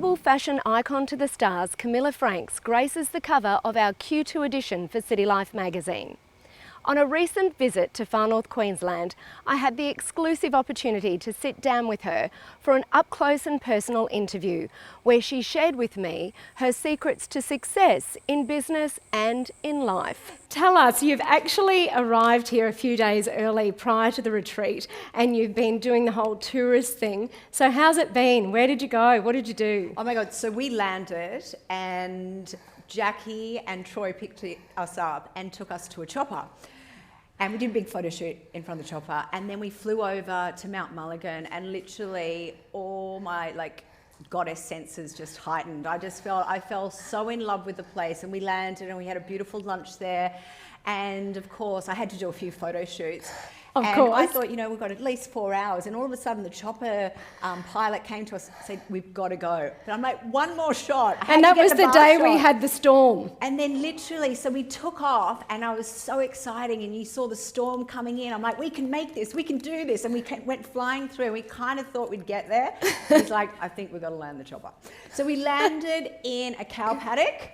global fashion icon to the stars, Camilla Franks, graces the cover of our Q2 edition for CityLife magazine. On a recent visit to far north Queensland, I had the exclusive opportunity to sit down with her for an up-close and personal interview where she shared with me her secrets to success in business and in life. Tell us, you've actually arrived here a few days early prior to the retreat and you've been doing the whole tourist thing. So how's it been? Where did you go? What did you do? Oh my God, so we landed and Jackie and Troy picked us up and took us to a chopper. And we did a big photo shoot in front of the chopper. And then we flew over to Mount Mulligan and literally all my goddess senses just heightened. I fell so in love with the place, and we landed and we had a beautiful lunch there. And of course, I had to do a few photo shoots. Of course. I thought, we've got at least 4 hours. And all of a sudden, the chopper pilot came to us and said, we've got to go. But I'm like, one more shot. And that was the day we had the storm. And then literally, so we took off and I was so exciting, and you saw the storm coming in. I'm like, we can make this, we can do this. And we went flying through, and we kind of thought we'd get there. He's like, I think we've got to land the chopper. So we landed in a cow paddock.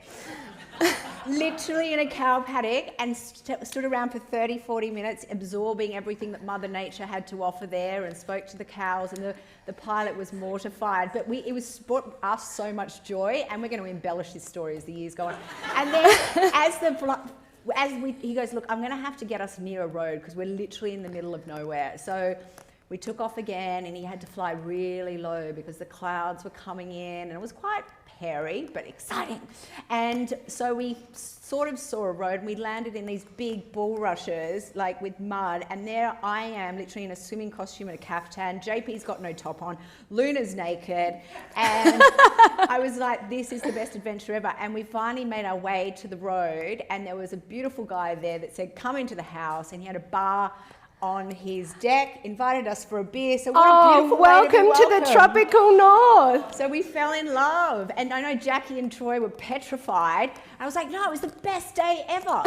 Literally in a cow paddock, and stood around for 30-40 minutes absorbing everything that Mother Nature had to offer there, and spoke to the cows, and the pilot was mortified, but it brought us so much joy, and we're going to embellish this story as the years go on. And then he goes, look, I'm going to have to get us near a road because we're literally in the middle of nowhere. So we took off again, and he had to fly really low because the clouds were coming in, and it was quite hairy but exciting. And so we sort of saw a road, and we landed in these big bulrushes with mud, and there I am literally in a swimming costume and a caftan. JP's got no top on, Luna's naked, and I was like, this is the best adventure ever. And we finally made our way to the road, and there was a beautiful guy there that said, come into the house, and he had a bar on his deck, invited us for a beer. So what a beautiful welcome way to the tropical north. So we fell in love, and I know Jackie and Troy were petrified. I was like, no, it was the best day ever.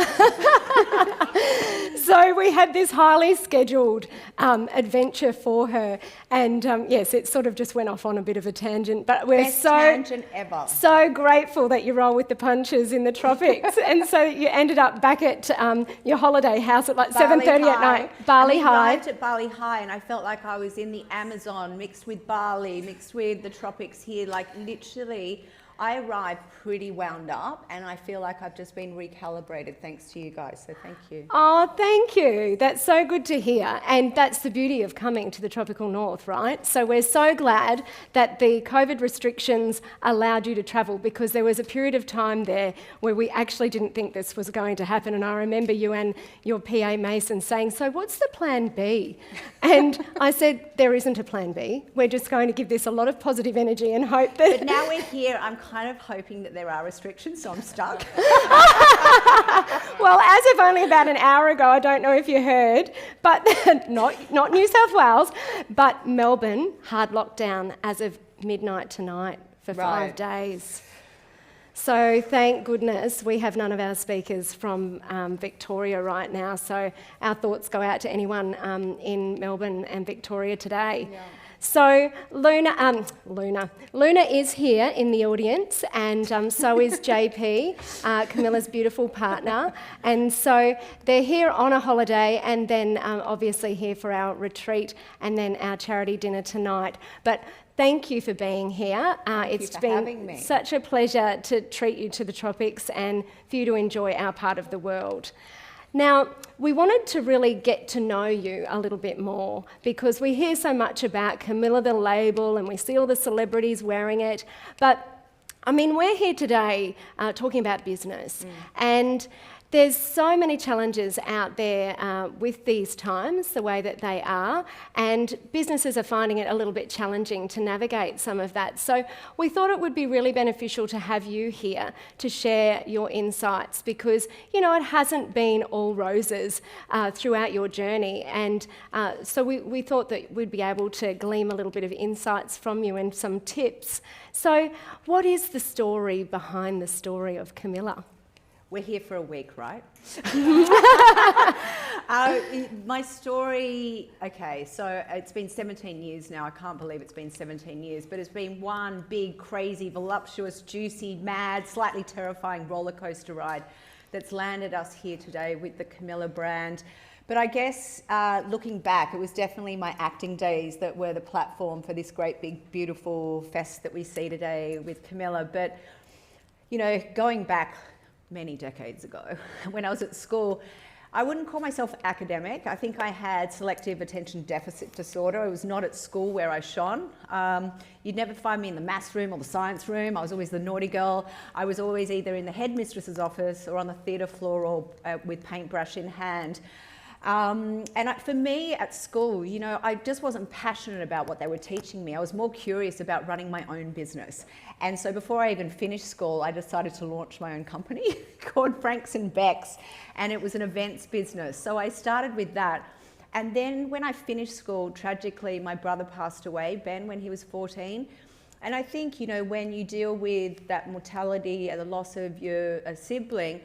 So we had this highly scheduled adventure for her, and yes, it sort of just went off on a bit of a tangent, but we're best tangent ever. So grateful that you roll with the punches in the tropics. And so you ended up back at your holiday house at 7:30 at night. We arrived at Bali High, and I felt like I was in the Amazon mixed with Bali, mixed with the tropics here. Literally, I arrived pretty wound up, and I feel like I've just been recalibrated thanks to you guys, so thank you. Oh, thank you. That's so good to hear, and that's the beauty of coming to the tropical north, right? So we're so glad that the COVID restrictions allowed you to travel, because there was a period of time there where we actually didn't think this was going to happen, and I remember you and your PA Mason saying, so what's the plan B? And I said, there isn't a plan B. We're just going to give this a lot of positive energy and hope that... But now we're here, I'm kind of hoping that there are restrictions, so I'm stuck. Well, as of only about an hour ago, I don't know if you heard, but not New South Wales, but Melbourne, hard lockdown as of midnight tonight for 5 days. So thank goodness we have none of our speakers from Victoria right now, so our thoughts go out to anyone in Melbourne and Victoria today. Yeah. So Luna is here in the audience, and so is JP, Camilla's beautiful partner. And so they're here on a holiday, and then obviously here for our retreat and then our charity dinner tonight. But thank you for being here. It's been such a pleasure to treat you to the tropics and for you to enjoy our part of the world. Now, we wanted to really get to know you a little bit more, because we hear so much about Camilla the label and we see all the celebrities wearing it, but I mean, we're here today talking about business, and there's so many challenges out there with these times, the way that they are, and businesses are finding it a little bit challenging to navigate some of that. So we thought it would be really beneficial to have you here to share your insights, because, it hasn't been all roses throughout your journey, and so we thought that we'd be able to glean a little bit of insights from you and some tips. So what is the story behind the story of Camilla? We're here for a week, right? My story, okay, so it's been 17 years now. I can't believe it's been 17 years, but it's been one big, crazy, voluptuous, juicy, mad, slightly terrifying roller coaster ride that's landed us here today with the Camilla brand. But I guess looking back, it was definitely my acting days that were the platform for this great, big, beautiful fest that we see today with Camilla. But, you know, going back many decades ago, when I was at school, I wouldn't call myself academic. I think I had selective attention deficit disorder. I was not at school where I shone. You'd never find me in the maths room or the science room. I was always the naughty girl. I was always either in the headmistress's office or on the theatre floor or with paintbrush in hand. For me at school, you know, I just wasn't passionate about what they were teaching me. I was more curious about running my own business. And so before I even finished school, I decided to launch my own company called Franks and Becks, and it was an events business. So I started with that. And then when I finished school, tragically, my brother passed away, Ben, when he was 14. And I think, you know, when you deal with that mortality and the loss of your sibling,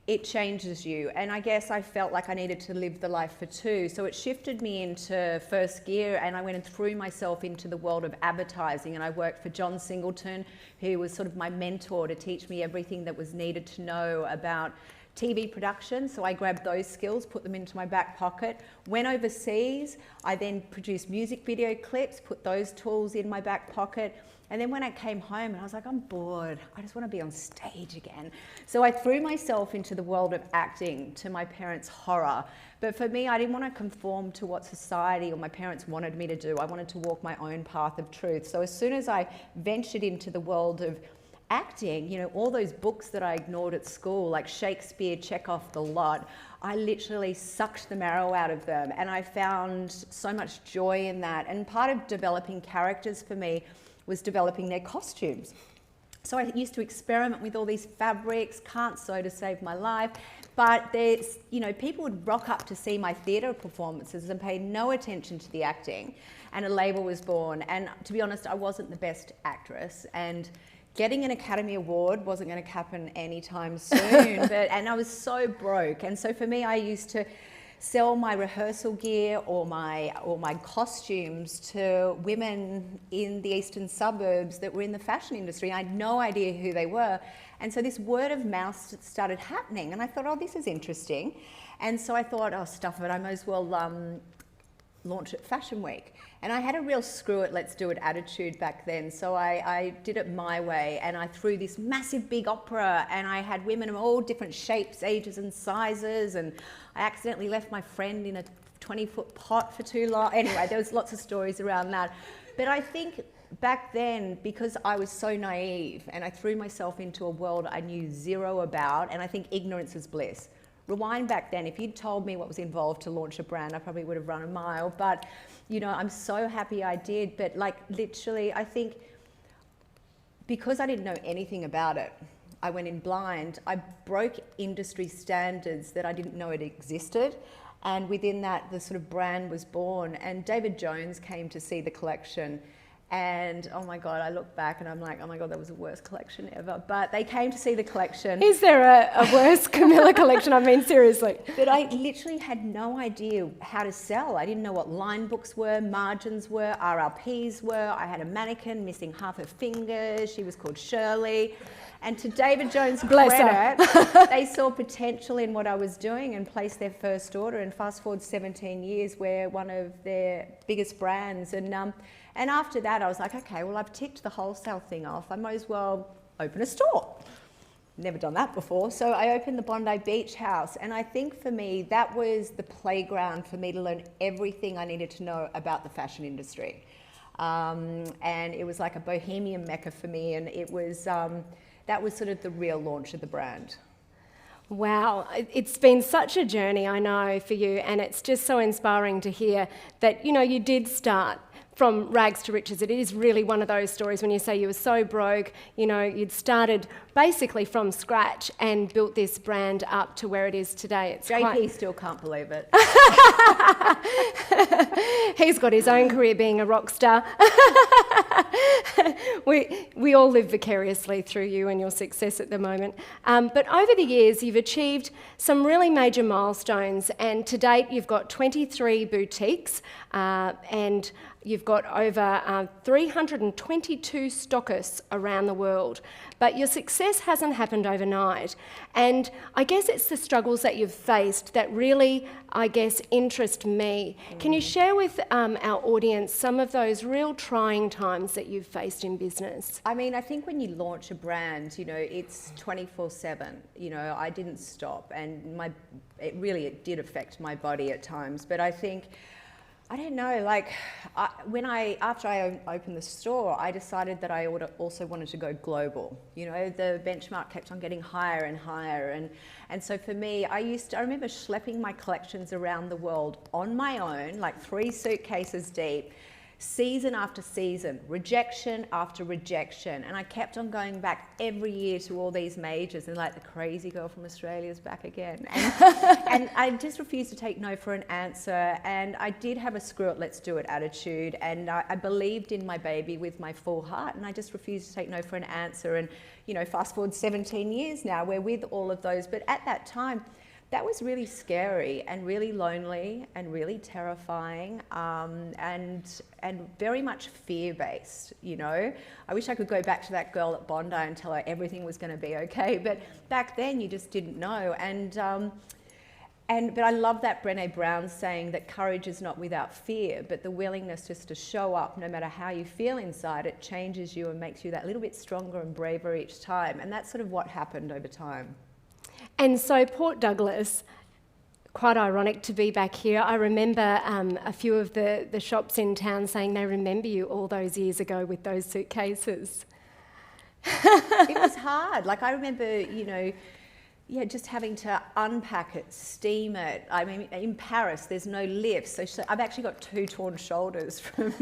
it changes you. And I guess I felt like I needed to live the life for two. So it shifted me into first gear, and I went and threw myself into the world of advertising. And I worked for John Singleton, who was sort of my mentor to teach me everything that was needed to know about TV production. So I grabbed those skills, put them into my back pocket, went overseas. I then produced music video clips, put those tools in my back pocket. And then when I came home, and I was like, I'm bored. I just want to be on stage again. So I threw myself into the world of acting, to my parents' horror. But for me, I didn't want to conform to what society or my parents wanted me to do. I wanted to walk my own path of truth. So as soon as I ventured into the world of acting, you know, all those books that I ignored at school, like Shakespeare, Chekhov, the lot, I literally sucked the marrow out of them. And I found so much joy in that. And part of developing characters for me was developing their costumes. So I used to experiment with all these fabrics, can't sew to save my life, but there's, you know, people would rock up to see my theatre performances and pay no attention to the acting, and a label was born. And to be honest, I wasn't the best actress, and getting an Academy Award wasn't going to happen anytime soon. And I was so broke, and so for me, I used to sell my rehearsal gear or my costumes to women in the eastern suburbs that were in the fashion industry. I had no idea who they were. And so this word of mouth started happening. And I thought, oh, this is interesting. And so I thought, oh, stuff it, I might as well launch at Fashion Week. And I had a real screw it, let's do it attitude back then. So I did it my way, and I threw this massive big opera, and I had women of all different shapes, ages and sizes, and I accidentally left my friend in a 20-foot pot for too long. Anyway, there was lots of stories around that. But I think back then, because I was so naive and I threw myself into a world I knew zero about, and I think ignorance is bliss. Rewind back then, if you'd told me what was involved to launch a brand, I probably would have run a mile. But, you know, I'm so happy I did. But like literally, I think because I didn't know anything about it, I went in blind. I broke industry standards that I didn't know it existed. And within that, the sort of brand was born. And David Jones came to see the collection. And oh my God, I look back and I'm like, oh my God, that was the worst collection ever. But they came to see the collection. Is there a worse Camilla collection? I mean, seriously. But I literally had no idea how to sell. I didn't know what line books were, margins were, RRPs were. I had a mannequin missing half her finger. She was called Shirley. And to David Jones' credit, they saw potential in what I was doing and placed their first order. And fast forward 17 years, we're one of their biggest brands. And after that, I was like, okay, well, I've ticked the wholesale thing off. I might as well open a store. Never done that before. So I opened the Bondi Beach House. And I think for me, that was the playground for me to learn everything I needed to know about the fashion industry. And it was like a bohemian mecca for me. And it was, that was sort of the real launch of the brand. Wow, it's been such a journey, I know, for you, and it's just so inspiring to hear that, you know, you did start from rags to riches. It is really one of those stories when you say you were so broke, you know, you'd started basically from scratch and built this brand up to where it is today. It's JP still can't believe it. He's got his own career being a rock star. We all live vicariously through you and your success at the moment. But over the years, you've achieved some really major milestones, and to date, you've got 23 boutiques and you've got over 322 stockists around the world. But your success hasn't happened overnight. And I guess it's the struggles that you've faced that really, I guess, interest me. Can you share with our audience some of those real trying times that you've faced in business? I mean, I think when you launch a brand, you know, it's 24/7. You know, I didn't stop, and it did affect my body at times. But I think, I don't know, like after I opened the store, I decided that I also wanted to go global. You know, the benchmark kept on getting higher and higher. And so for me, I remember schlepping my collections around the world on my own, like 3 suitcases deep, season after season, rejection after rejection. And I kept on going back every year to all these majors, and like the crazy girl from Australia's back again. And I just refused to take no for an answer. And I did have a screw it, let's do it attitude. And I believed in my baby with my full heart, and I just refused to take no for an answer. And, you know, fast forward 17 years now, we're with all of those. But at that time, that was really scary and really lonely and really terrifying, and very much fear-based, you know. I wish I could go back to that girl at Bondi and tell her everything was going to be okay, but back then you just didn't know. But I love that Brené Brown saying that courage is not without fear, but the willingness just to show up no matter how you feel inside, it changes you and makes you that little bit stronger and braver each time. And that's sort of what happened over time. And so Port Douglas, quite ironic to be back here. I remember a few of the shops in town saying they remember you all those years ago with those suitcases. It was hard. Like, I remember, you know, just having to unpack it, steam it. I mean, in Paris, there's no lifts. So I've actually got 2 torn shoulders from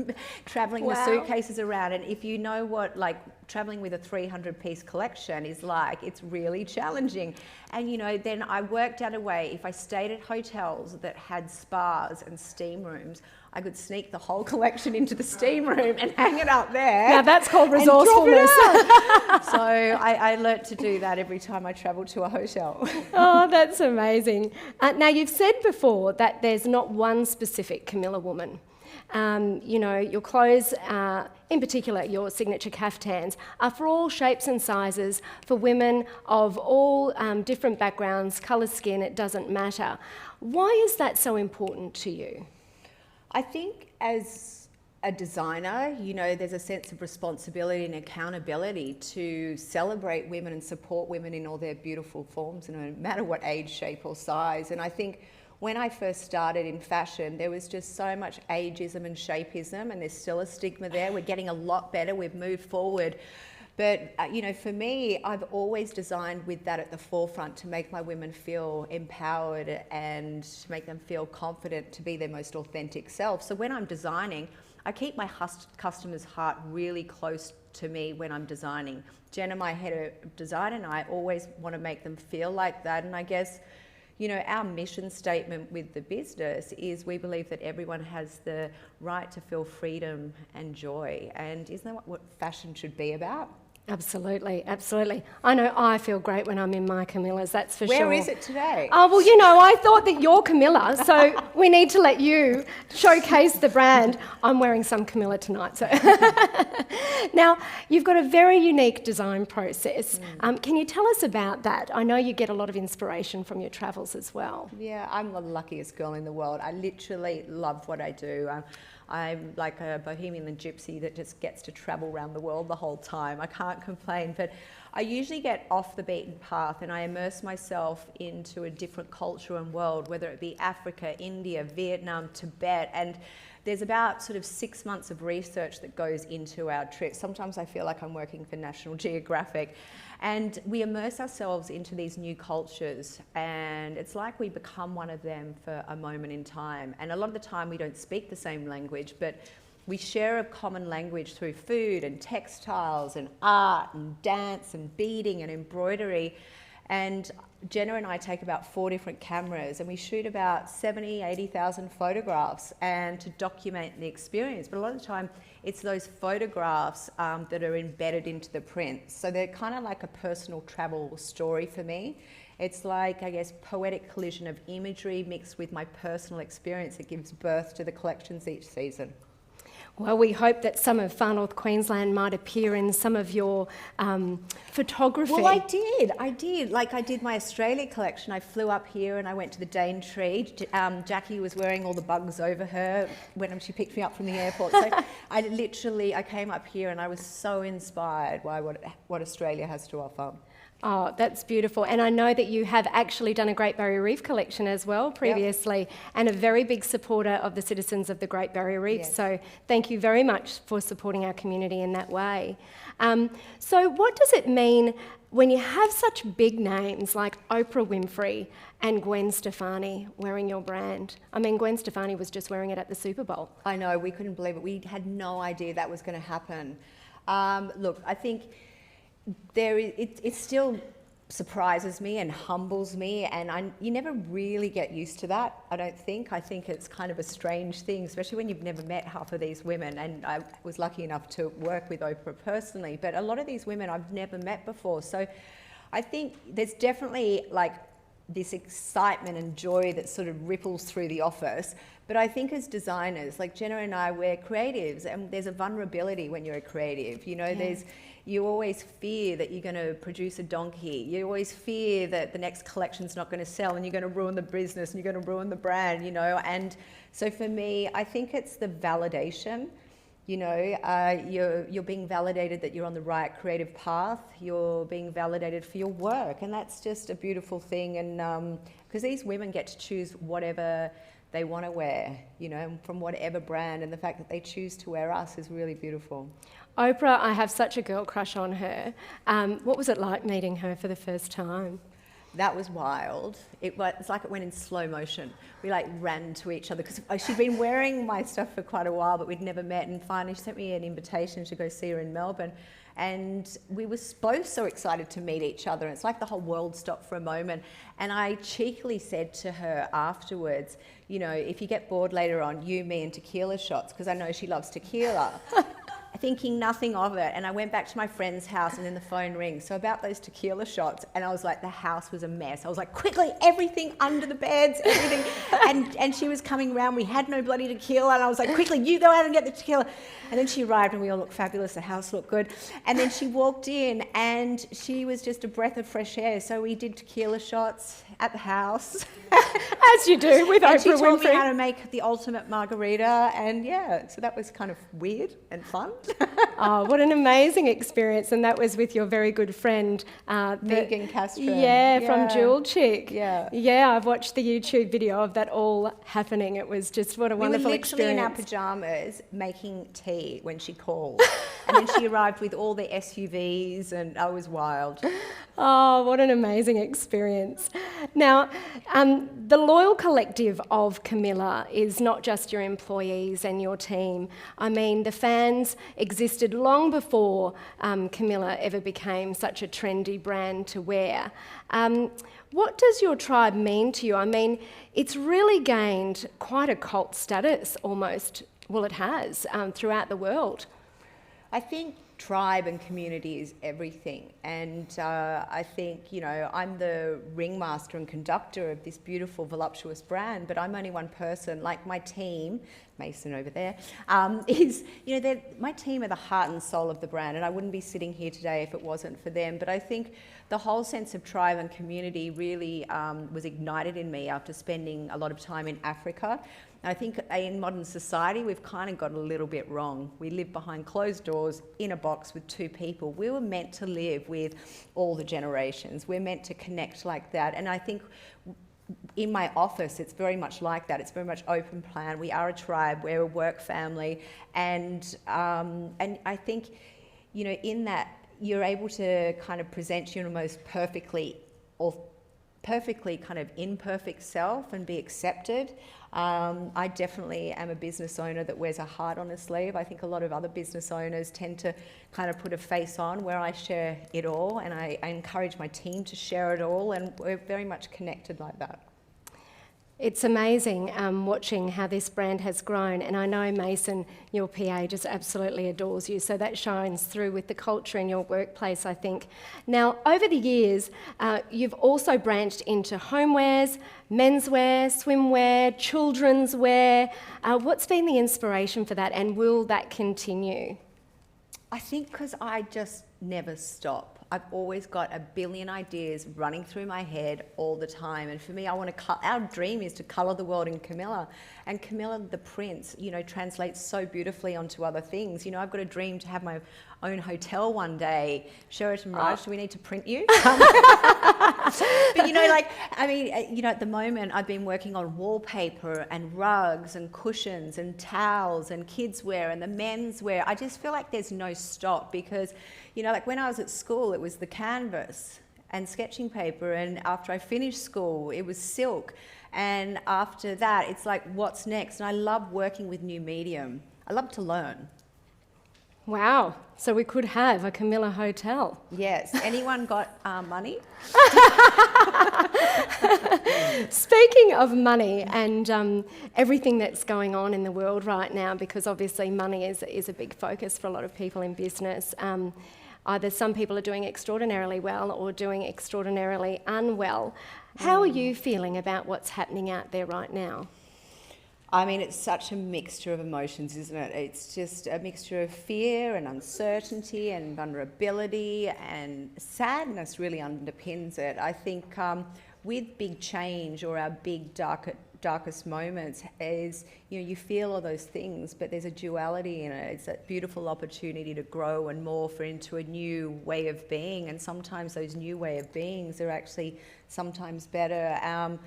traveling the suitcases around. And if you know what, like, traveling with a 300-piece collection is like, it's really challenging. And, you know, then I worked out a way, if I stayed at hotels that had spas and steam rooms, I could sneak the whole collection into the steam room and hang it up there. Now that's called resourcefulness. So I learnt to do that every time I travelled to a hotel. Oh, that's amazing. Now, you've said before that there's not one specific Camilla woman. You know, your clothes, in particular your signature caftans, are for all shapes and sizes, for women of all different backgrounds, colour, skin, it doesn't matter. Why is that so important to you? I think as a designer, you know, there's a sense of responsibility and accountability to celebrate women and support women in all their beautiful forms, no matter what age, shape or size. And I think when I first started in fashion, there was just so much ageism and shapeism, and there's still a stigma there. We're getting a lot better, we've moved forward. But, you know, for me, I've always designed with that at the forefront to make my women feel empowered and to make them feel confident to be their most authentic self. So when I'm designing, I keep my customer's heart really close to me when I'm designing. Jenna, my head of design, and I always want to make them feel like that. And I guess, you know, our mission statement with the business is we believe that everyone has the right to feel freedom and joy. And isn't that what fashion should be about? Absolutely, absolutely. I know I feel great when I'm in my Camillas, that's for sure. Where is it today? Oh, well, you know, I thought that you're Camilla, so we need to let you showcase the brand. I'm wearing some Camilla tonight. So now, you've got a very unique design process. Can you tell us about that? I know you get a lot of inspiration from your travels as well. Yeah, I'm the luckiest girl in the world. I literally love what I do. I'm like a bohemian and gypsy that just gets to travel around the world the whole time. I can't complain, but I usually get off the beaten path and I immerse myself into a different culture and world, whether it be Africa, India, Vietnam, Tibet, and there's about sort of 6 months of research that goes into our trips. Sometimes I feel like I'm working for National Geographic. And we immerse ourselves into these new cultures, and it's like we become one of them for a moment in time. And a lot of the time we don't speak the same language, but we share a common language through food and textiles and art and dance and beading and embroidery. And Jenna and I take about 4 different cameras and we shoot about 70, 80,000 photographs and to document the experience. But a lot of the time it's those photographs that are embedded into the prints. So they're kind of like a personal travel story for me. It's like, I guess, poetic collision of imagery mixed with my personal experience that gives birth to the collections each season. Well, we hope that some of Far North Queensland might appear in some of your photography. Well, I did. Like I did my Australia collection. I flew up here and I went to the Daintree. Jackie was wearing all the bugs over her when she picked me up from the airport. So I came up here and I was so inspired by what Australia has to offer. Oh, that's beautiful. And I know that you have actually done a Great Barrier Reef collection as well previously, and a very big supporter of the citizens of the Great Barrier Reef. Yes. So thank you very much for supporting our community in that way. So what does it mean when you have such big names like Oprah Winfrey and Gwen Stefani wearing your brand? I mean, Gwen Stefani was just wearing it at the Super Bowl. I know, we couldn't believe it. We had no idea that was going to happen. Look, I think it still surprises me and humbles me, and you never really get used to that, I don't think. I think it's kind of a strange thing, especially when you've never met half of these women, and I was lucky enough to work with Oprah personally, but a lot of these women I've never met before. So I think there's definitely like this excitement and joy that sort of ripples through the office. But I think as designers, like Jenna and I, we're creatives, and there's a vulnerability when you're a creative. You know, you always fear that you're going to produce a donkey. You always fear that the next collection's not going to sell and you're going to ruin the business and you're going to ruin the brand, you know. And so for me, I think it's the validation. You know, you're being validated that you're on the right creative path. You're being validated for your work, and that's just a beautiful thing. And because these women get to choose whatever they want to wear, you know, from whatever brand, and the fact that they choose to wear us is really beautiful. Oprah, I have such a girl crush on her. What was it like meeting her for the first time? That was wild. It's like it went in slow motion. We like ran to each other because she'd been wearing my stuff for quite a while, but we'd never met. And finally she sent me an invitation to go see her in Melbourne. And we were both so excited to meet each other. It's like the whole world stopped for a moment. And I cheekily said to her afterwards, you know, if you get bored later on, you, me and tequila shots, because I know she loves tequila. Thinking nothing of it, and I went back to my friend's house and then the phone rings. So about those tequila shots, and I was like, the house was a mess. I was like, quickly, everything under the beds, everything. and she was coming round, we had no bloody tequila, and I was like, quickly, you go out and get the tequila. And then she arrived and we all looked fabulous, the house looked good. And then she walked in and she was just a breath of fresh air. So we did tequila shots at the house. As you do with Oprah Winfrey. She taught me how to make the ultimate margarita, and yeah, so that was kind of weird and fun. Oh, what an amazing experience. And that was with your very good friend. Megan Castro. Yeah, from Jewel Chick. Yeah. Yeah, I've watched the YouTube video of that all happening. It was just what a wonderful experience. We were literally in our pyjamas making tea when she called. And then she arrived with all the SUVs, and I was wild. Oh, what an amazing experience. Now, the loyal collective of Camilla is not just your employees and your team. I mean, the fans existed long before Camilla ever became such a trendy brand to wear. What does your tribe mean to you? I mean, it's really gained quite a cult status almost. Well, it has throughout the world. I think tribe and community is everything, and I think, you know, I'm the ringmaster and conductor of this beautiful voluptuous brand, but I'm only one person. Like my team, Mason over there, is, you know, my team are the heart and soul of the brand, and I wouldn't be sitting here today if it wasn't for them. But I think the whole sense of tribe and community really was ignited in me after spending a lot of time in Africa. I think in modern society, we've kind of got a little bit wrong. We live behind closed doors in a box with two people. We were meant to live with all the generations. We're meant to connect like that. And I think in my office, it's very much like that. It's very much open plan. We are a tribe. We're a work family. And I think, you know, in that, you're able to kind of present your most perfectly kind of imperfect self and be accepted. I definitely am a business owner that wears a heart on her sleeve. I think a lot of other business owners tend to kind of put a face on, where I share it all, and I encourage my team to share it all, and we're very much connected like that. It's amazing watching how this brand has grown, and I know Mason, your PA, just absolutely adores you, so that shines through with the culture in your workplace, I think. Now, over the years, you've also branched into homewares, menswear, swimwear, children's wear. What's been the inspiration for that, and will that continue? I think because I just never stop. I've always got a billion ideas running through my head all the time. And for me, our dream is to colour the world in Camilla. And Camilla, the prince, translates so beautifully onto other things. I've got a dream to have my own hotel one day. Sheraton Raj, do we need to print you? But at the moment, I've been working on wallpaper and rugs and cushions and towels and kids wear and the men's wear. I just feel like there's no stop because, when I was at school, it was the canvas and sketching paper, and after I finished school, it was silk. And after that, it's like, what's next? And I love working with new medium. I love to learn. Wow, so we could have a Camilla hotel. Yes. Anyone got money? Speaking of money and everything that's going on in the world right now, because obviously money is a big focus for a lot of people in business. Either some people are doing extraordinarily well or doing extraordinarily unwell. How are you feeling about what's happening out there right now? I mean, it's such a mixture of emotions, isn't it? It's just a mixture of fear and uncertainty and vulnerability, and sadness really underpins it. I think with big change, or our big darkest moments, is you feel all those things, but there's a duality in it. It's that beautiful opportunity to grow and morph into a new way of being, and sometimes those new way of beings are actually sometimes better.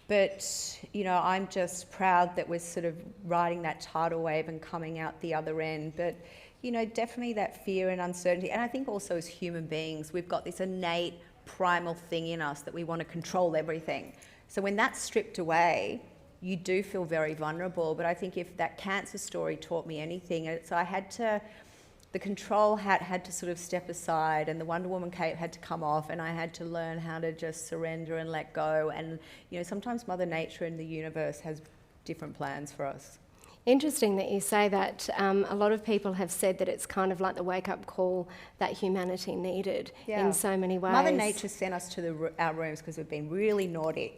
But, I'm just proud that we're sort of riding that tidal wave and coming out the other end. But, definitely that fear and uncertainty. And I think also as human beings, we've got this innate primal thing in us that we want to control everything. So when that's stripped away, you do feel very vulnerable. But I think if that cancer story taught me anything, the control hat had to sort of step aside, and the Wonder Woman cape had to come off, and I had to learn how to just surrender and let go. And, sometimes Mother Nature and the universe has different plans for us. Interesting that you say that. A lot of people have said that it's kind of like the wake-up call that humanity needed in so many ways. Mother Nature sent us to our rooms because we've been really naughty.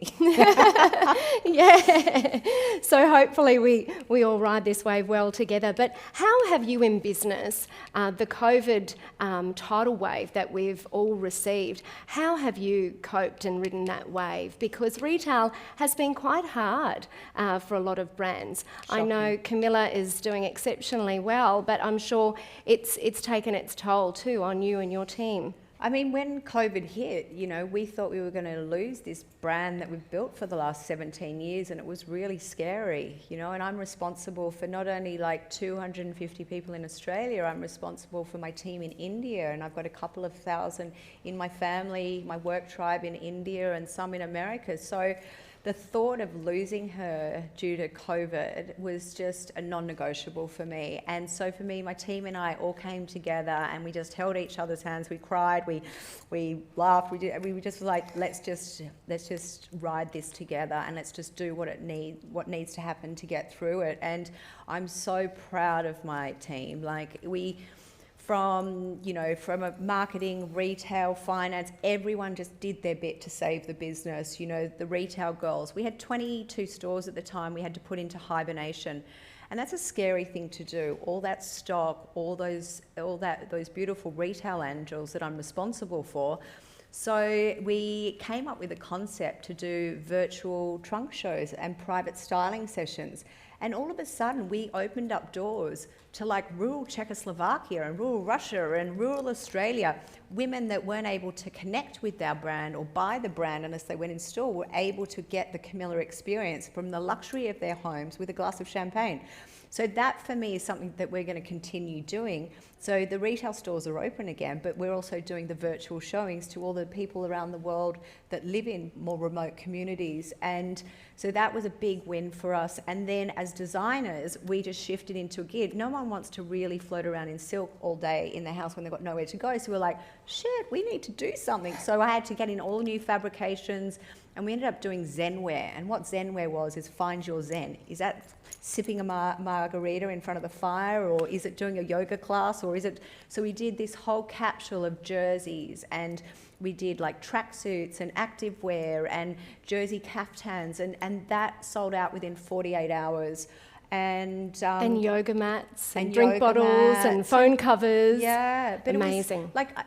Yeah. So hopefully we all ride this wave well together. But how have you in business, the COVID tidal wave that we've all received, how have you coped and ridden that wave? Because retail has been quite hard for a lot of brands. Shocking. I know Camilla is doing exceptionally well, but I'm sure it's taken its toll too on you and your team. I mean, when COVID hit, we thought we were going to lose this brand that we've built for the last 17 years, and it was really scary, and I'm responsible for not only like 250 people in Australia, I'm responsible for my team in India, and I've got a couple of thousand in my family, my work tribe in India, and some in America. So the thought of losing her due to COVID was just a non-negotiable for me. And so for me, my team and I all came together, and we just held each other's hands. We cried, we laughed, we were just like, let's just ride this together, and let's just do what needs to happen to get through it. And I'm so proud of my team. Like from a marketing, retail, finance, everyone just did their bit to save the business. The retail girls, we had 22 stores at the time we had to put into hibernation. And that's a scary thing to do. All that stock, all those beautiful retail angels that I'm responsible for. So we came up with a concept to do virtual trunk shows and private styling sessions. And all of a sudden, we opened up doors to like rural Czechoslovakia and rural Russia and rural Australia. Women that weren't able to connect with our brand or buy the brand unless they went in store were able to get the Camilla experience from the luxury of their homes with a glass of champagne. So that for me is something that we're going to continue doing. So the retail stores are open again, but we're also doing the virtual showings to all the people around the world that live in more remote communities. And so that was a big win for us. And then as designers, we just shifted into a gear. No one wants to really float around in silk all day in the house when they've got nowhere to go. So we're like, shit, we need to do something. So I had to get in all new fabrications, and we ended up doing Zen wear. And what Zen wear was is find your Zen. Is that sipping a margarita in front of the fire, or is it doing a yoga class, or is it... So we did this whole capsule of jerseys, and we did like tracksuits and active wear and jersey caftans, and that sold out within 48 hours. And yoga mats and drink bottles and phone covers. Yeah, but amazing. It was like,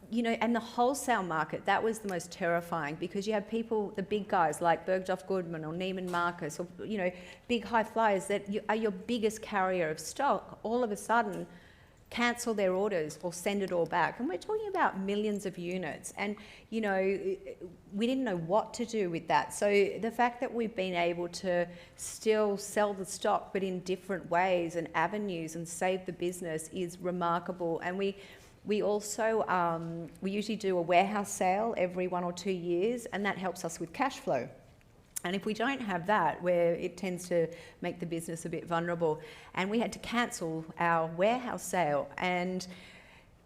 you know, and the wholesale market, that was the most terrifying, because you have people, the big guys like Bergdorf Goodman or Neiman Marcus, or, you know, big high flyers that are your biggest carrier of stock, all of a sudden cancel their orders or send it all back. And we're talking about millions of units. And, you know, we didn't know what to do with that. So the fact that we've been able to still sell the stock, but in different ways and avenues, and save the business is remarkable. And we also, we usually do a warehouse sale every 1 or 2 years, and that helps us with cash flow. And if we don't have that, where it tends to make the business a bit vulnerable, and we had to cancel our warehouse sale. And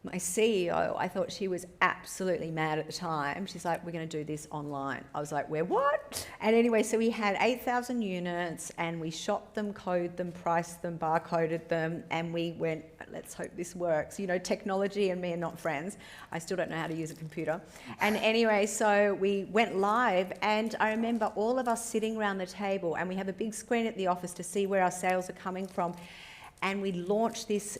my CEO, I thought she was absolutely mad at the time. She's like, we're going to do this online. I was like, we're what? And anyway, so we had 8,000 units, and we shopped them, coded them, priced them, barcoded them, and we went, let's hope this works. You know, technology and me are not friends. I still don't know how to use a computer. And anyway, so we went live, and I remember all of us sitting around the table, and we have a big screen at the office to see where our sales are coming from. And we launched this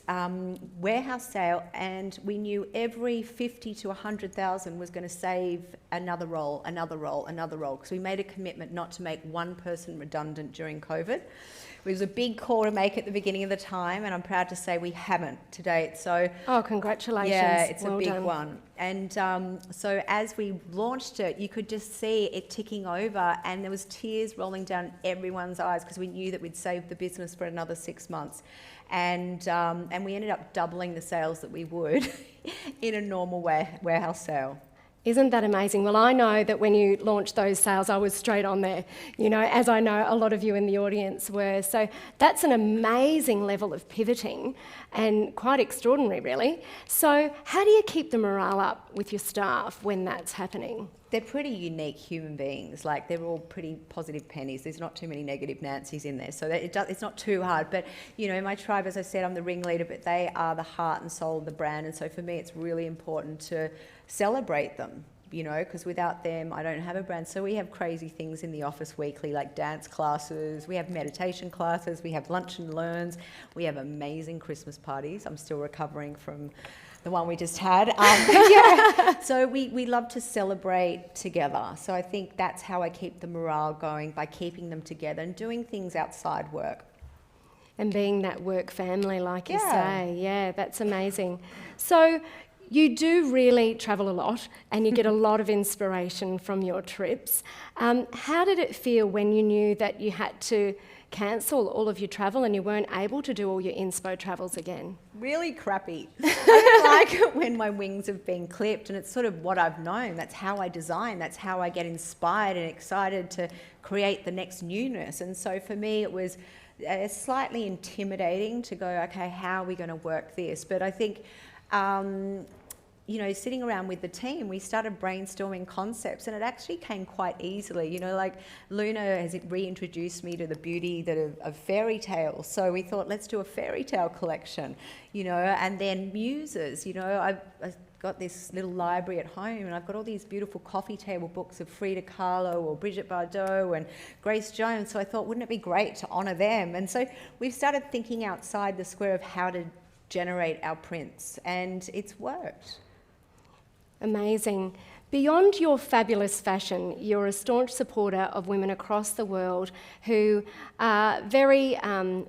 warehouse sale, and we knew every 50 to 100,000 was going to save another role, because we made a commitment not to make one person redundant during COVID. It was a big call to make at the beginning of the time, and I'm proud to say we haven't to date. So, oh, congratulations. Yeah, it's well a big done. one. And so as we launched it, you could just see it ticking over, and there was tears rolling down everyone's eyes, because we knew that we'd saved the business for another 6 months. And we ended up doubling the sales that we would in a normal warehouse sale. Isn't that amazing? Well, I know that when you launched those sales, I was straight on there, you know, as I know a lot of you in the audience were. So that's an amazing level of pivoting, and quite extraordinary, really. So how do you keep the morale up with your staff when that's happening? They're pretty unique human beings. Like, they're all pretty positive pennies. There's not too many negative Nancys in there. So it's not too hard. But, you know, in my tribe, as I said, I'm the ringleader, but they are the heart and soul of the brand. And so for me, it's really important to celebrate them, you know, because without them, I don't have a brand. So we have crazy things in the office weekly, like dance classes. We have meditation classes. We have lunch and learns. We have amazing Christmas parties. I'm still recovering from the one we just had. Yeah. So we love to celebrate together. So I think that's how I keep the morale going, by keeping them together and doing things outside work. And being that work family, like you say. Yeah, that's amazing. So you do really travel a lot, and you get a lot of inspiration from your trips. How did it feel when you knew that you had to cancel all of your travel and you weren't able to do all your inspo travels again? Really crappy. I don't like it when my wings have been clipped, and it's sort of what I've known. That's how I design. That's how I get inspired and excited to create the next newness. And so for me, it was slightly intimidating to go, okay, how are we going to work this? But I think you know, sitting around with the team, we started brainstorming concepts, and it actually came quite easily. You know, like Luna has reintroduced me to the beauty of fairy tales. So we thought, let's do a fairy tale collection, you know, and then muses. You know, I've got this little library at home, and I've got all these beautiful coffee table books of Frida Kahlo or Brigitte Bardot and Grace Jones. So I thought, wouldn't it be great to honour them? And so we've started thinking outside the square of how to generate our prints, and it's worked. Amazing. Beyond your fabulous fashion, you're a staunch supporter of women across the world who are very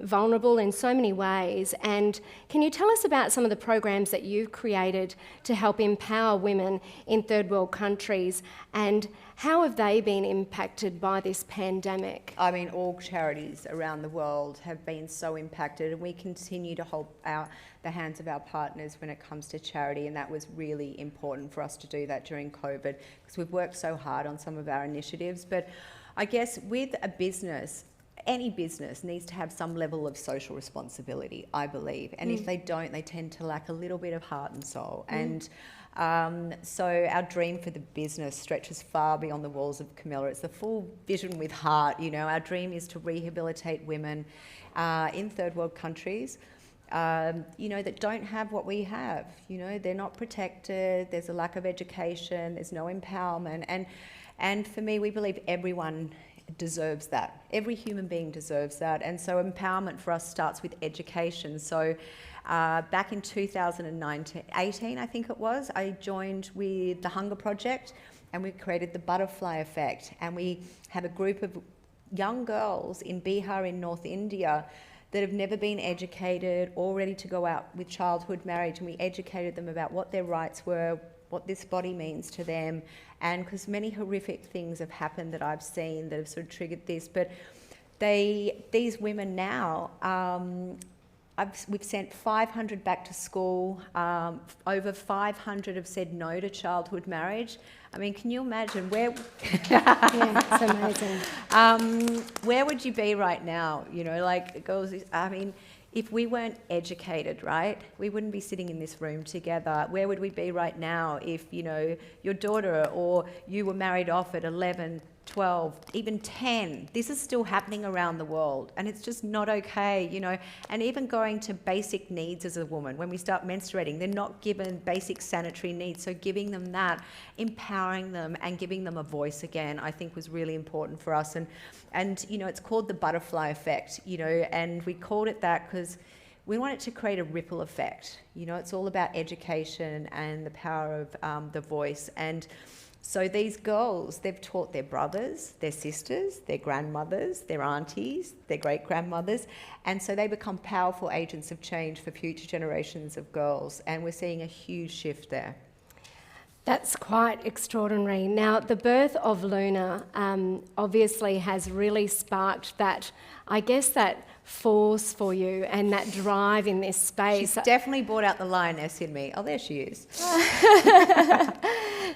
vulnerable in so many ways. And can you tell us about some of the programs that you've created to help empower women in third world countries, and how have they been impacted by this pandemic? I mean, all charities around the world have been so impacted, and we continue to hold the hands of our partners when it comes to charity, and that was really important for us to do that during COVID, because we've worked so hard on some of our initiatives. But I guess with a business, any business needs to have some level of social responsibility, I believe, and if they don't, they tend to lack a little bit of heart and soul. And so our dream for the business stretches far beyond the walls of Camilla. It's the full vision with heart. You know, our dream is to rehabilitate women in third world countries, you know, that don't have what we have. You know, they're not protected, there's a lack of education, there's no empowerment. And for me, we believe everyone deserves that. Every human being deserves that. And so empowerment for us starts with education. So back in 2018, I think it was, I joined with the Hunger Project, and we created the Butterfly Effect. And we have a group of young girls in Bihar in North India that have never been educated or ready to go out with childhood marriage, and we educated them about what their rights were, what this body means to them, and because many horrific things have happened that I've seen that have sort of triggered this. But these women now, we've sent 500 back to school. Over 500 have said no to childhood marriage. I mean, can you imagine where? Yeah, it's amazing. Where would you be right now? You know, like girls. I mean, if we weren't educated, right, we wouldn't be sitting in this room together. Where would we be right now if, you know, your daughter or you were married off at 11, 12, even 10? This is still happening around the world, and it's just not okay, you know. And even going to basic needs as a woman, when we start menstruating, they're not given basic sanitary needs. So giving them that, empowering them and giving them a voice again, I think was really important for us. And you know, it's called the Butterfly Effect, you know, and we called it that because we wanted to create a ripple effect. You know, it's all about education and the power of the voice. And so these girls, they've taught their brothers, their sisters, their grandmothers, their aunties, their great-grandmothers, and so they become powerful agents of change for future generations of girls, and we're seeing a huge shift there. That's quite extraordinary. Now, the birth of Luna obviously has really sparked that, I guess, that force for you and that drive in this space. She's definitely brought out the lioness in me. Oh, there she is.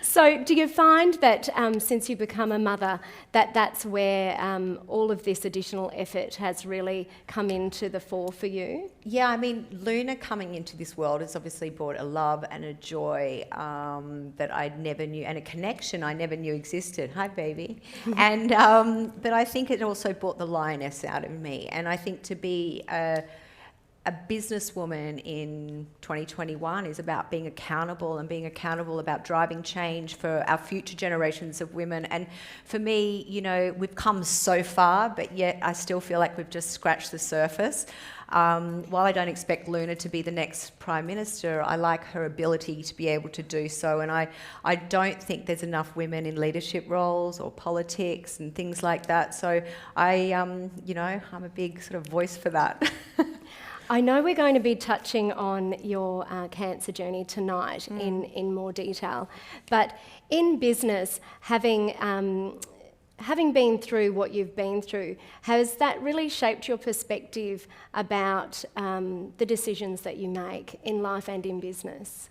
So do you find that since you've become a mother, that's where all of this additional effort has really come into the fore for you? Yeah, I mean, Luna coming into this world has obviously brought a love and a joy that I never knew, and a connection I never knew existed. Hi, baby. And but I think it also brought the lioness out of me. And I think to be a businesswoman in 2021 is about being accountable, and being accountable about driving change for our future generations of women. And for me, you know, we've come so far, but yet I still feel like we've just scratched the surface. While I don't expect Luna to be the next Prime Minister, I like her ability to be able to do so. And I don't think there's enough women in leadership roles or politics and things like that. So you know, I'm a big sort of voice for that. I know we're going to be touching on your cancer journey tonight in more detail, but in business, having been through what you've been through, has that really shaped your perspective about the decisions that you make in life and in business?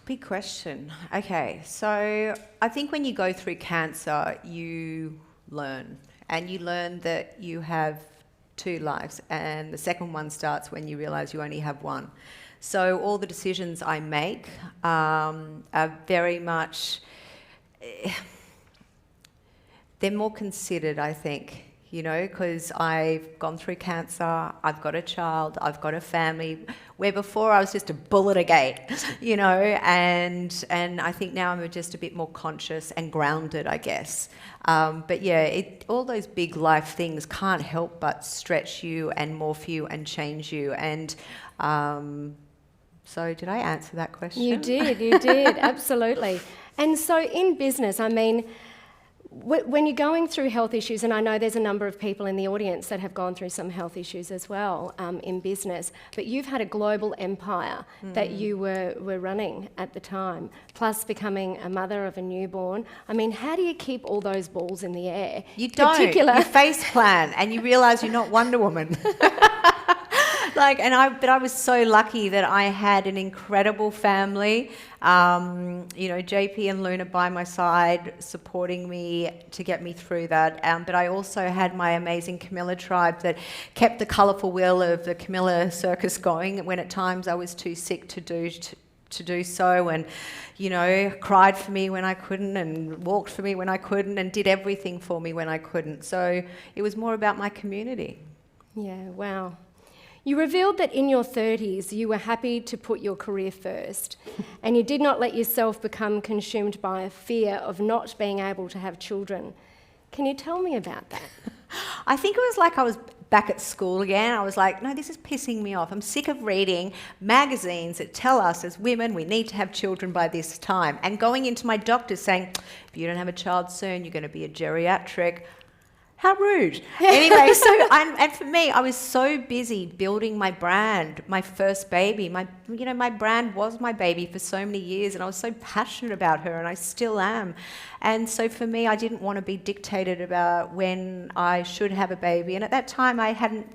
Big question. Okay, so I think when you go through cancer, you learn, and you learn that you have two lives, and the second one starts when you realise you only have one. So all the decisions I make are very much, they're more considered, I think, you know, because I've gone through cancer, I've got a child, I've got a family, where before I was just a bull at a gate, you know, and I think now I'm just a bit more conscious and grounded, I guess. But yeah, all those big life things can't help but stretch you and morph you and change you. And So did I answer that question? You did, absolutely. And so in business, I mean, when you're going through health issues, and I know there's a number of people in the audience that have gone through some health issues as well in business, but you've had a global empire that you were running at the time, plus becoming a mother of a newborn. I mean, how do you keep all those balls in the air? You don't. You face plan and you realise you're not Wonder Woman. But I was so lucky that I had an incredible family. JP and Luna by my side, supporting me to get me through that. But I also had my amazing Camilla tribe that kept the colourful wheel of the Camilla circus going when at times I was too sick to do so, and cried for me when I couldn't, and walked for me when I couldn't, and did everything for me when I couldn't. So it was more about my community. Yeah, wow. You revealed that in your 30s you were happy to put your career first, and you did not let yourself become consumed by a fear of not being able to have children. Can you tell me about that? I think it was like I was back at school again. I was like, no, this is pissing me off. I'm sick of reading magazines that tell us as women we need to have children by this time, and going into my doctor saying, if you don't have a child soon, you're going to be a geriatric. How rude. Anyway, and for me, I was so busy building my brand, my first baby. My brand was my baby for so many years, and I was so passionate about her, and I still am. And so for me, I didn't want to be dictated about when I should have a baby. And at that time, I hadn't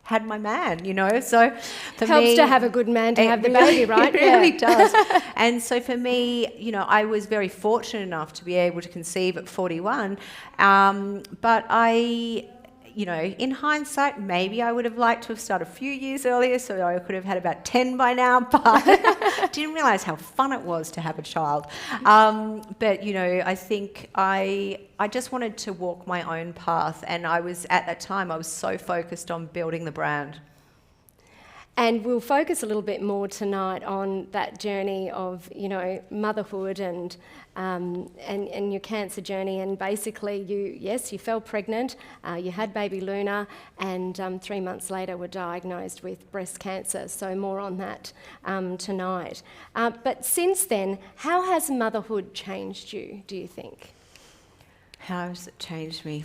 had my man, so for helps me, to have a good man to have the baby, right? It really does. And so for me, I was very fortunate enough to be able to conceive at 41, but I, in hindsight, maybe I would have liked to have started a few years earlier, so I could have had about 10 by now, but didn't realise how fun it was to have a child. But I think I just wanted to walk my own path, and at that time I was so focused on building the brand. And we'll focus a little bit more tonight on that journey of, motherhood and your cancer journey. And basically, you fell pregnant, you had baby Luna, and 3 months later were diagnosed with breast cancer. So more on that tonight. But since then, how has motherhood changed you, do you think? How has it changed me?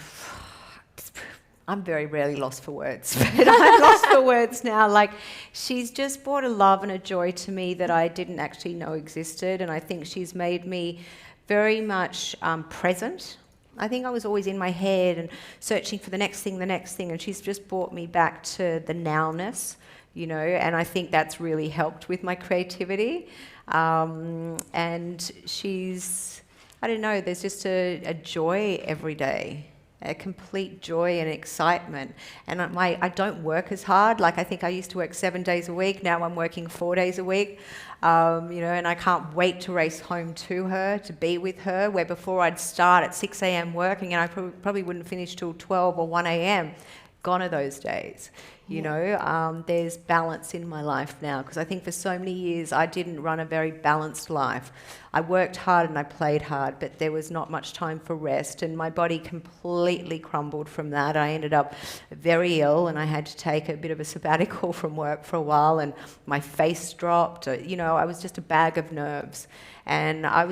I'm very rarely lost for words, but I'm lost for words now. Like, she's just brought a love and a joy to me that I didn't actually know existed, and I think she's made me very much present. I think I was always in my head and searching for the next thing, and she's just brought me back to the nowness, and I think that's really helped with my creativity. And she's, I don't know, there's just a joy every day. A complete joy and excitement. And I don't work as hard. Like, I think I used to work 7 days a week. Now I'm working 4 days a week. And I can't wait to race home to her, to be with her, where before I'd start at 6 a.m. working and I probably wouldn't finish till 12 or 1 a.m. Gone are those days. There's balance in my life now, because I think for so many years I didn't run a very balanced life. I worked hard and I played hard, but there was not much time for rest, and my body completely crumbled from that. I ended up very ill, and I had to take a bit of a sabbatical from work for a while, and my face dropped. I was just a bag of nerves. And I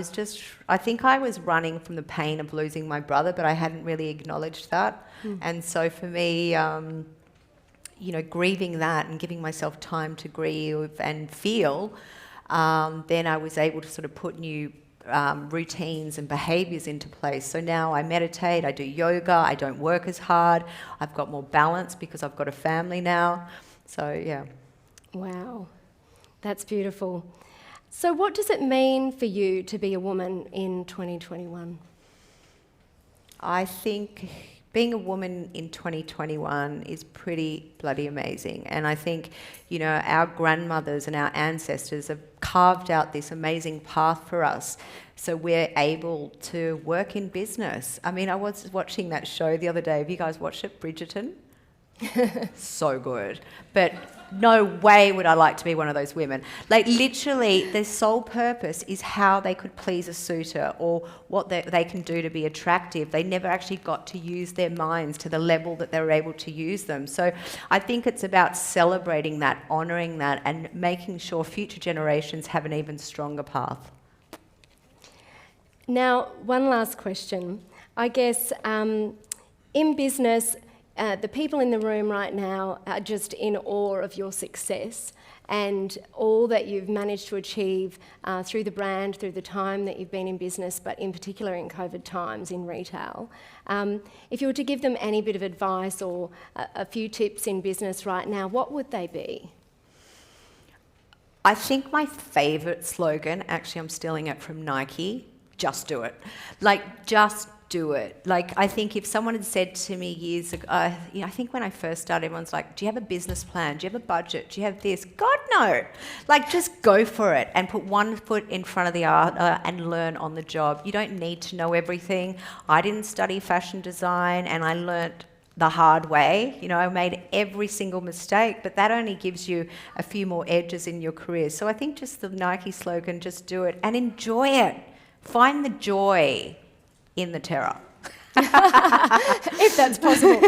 think I was running from the pain of losing my brother, but I hadn't really acknowledged that. And so for me, grieving that and giving myself time to grieve and feel, then I was able to sort of put new routines and behaviours into place. So now I meditate, I do yoga, I don't work as hard, I've got more balance because I've got a family now. So, yeah. Wow, that's beautiful. So what does it mean for you to be a woman in 2021? I think being a woman in 2021 is pretty bloody amazing. And I think, our grandmothers and our ancestors have carved out this amazing path for us. So we're able to work in business. I mean, I was watching that show the other day. Have you guys watched it, Bridgerton? So good. But no way would I like to be one of those women. Like literally their sole purpose is how they could please a suitor or what they can do to be attractive. They never actually got to use their minds to the level that they were able to use them. So I think it's about celebrating that, honouring that, and making sure future generations have an even stronger path. Now, one last question. I guess in business, the people in the room right now are just in awe of your success and all that you've managed to achieve through the brand, through the time that you've been in business, but in particular in COVID times in retail. If you were to give them any bit of advice or a few tips in business right now, what would they be? I think my favourite slogan, actually I'm stealing it from Nike, just do it. Like, just do it. Like, I think if someone had said to me years ago, I think when I first started, everyone's like, do you have a business plan? Do you have a budget? Do you have this? God, no. Like, just go for it and put one foot in front of the other and learn on the job. You don't need to know everything. I didn't study fashion design and I learnt the hard way. You know, I made every single mistake, but that only gives you a few more edges in your career. So I think just the Nike slogan, just do it and enjoy it. Find the joy in the terror. If that's possible.